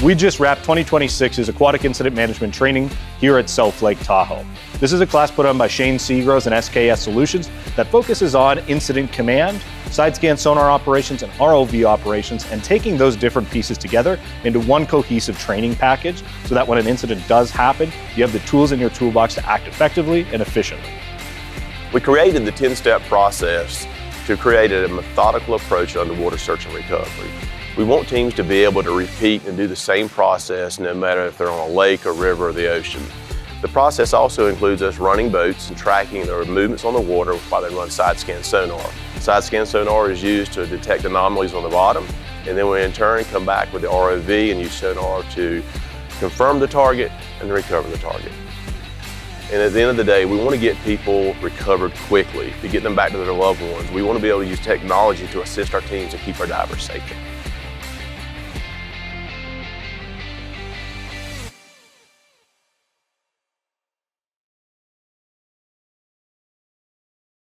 We just wrapped 2026's Aquatic Incident Management training here at South Lake Tahoe. This is a class put on by Shane Seagroves and SKS Solutions that focuses on incident command, side scan sonar operations, and ROV operations, and taking those different pieces together into one cohesive training package so that when an incident does happen, you have the tools in your toolbox to act effectively and efficiently. We created the 10-step process to create a methodical approach to underwater search and recovery. We want teams to be able to repeat and do the same process no matter if they're on a lake, a river, or the ocean. The process also includes us running boats and tracking their movements on the water while they run side scan sonar. Side scan sonar is used to detect anomalies on the bottom, and then we in turn come back with the ROV and use sonar to confirm the target and recover the target. And at the end of the day, we want to get people recovered quickly, to get them back to their loved ones. We want to be able to use technology to assist our teams and keep our divers safe.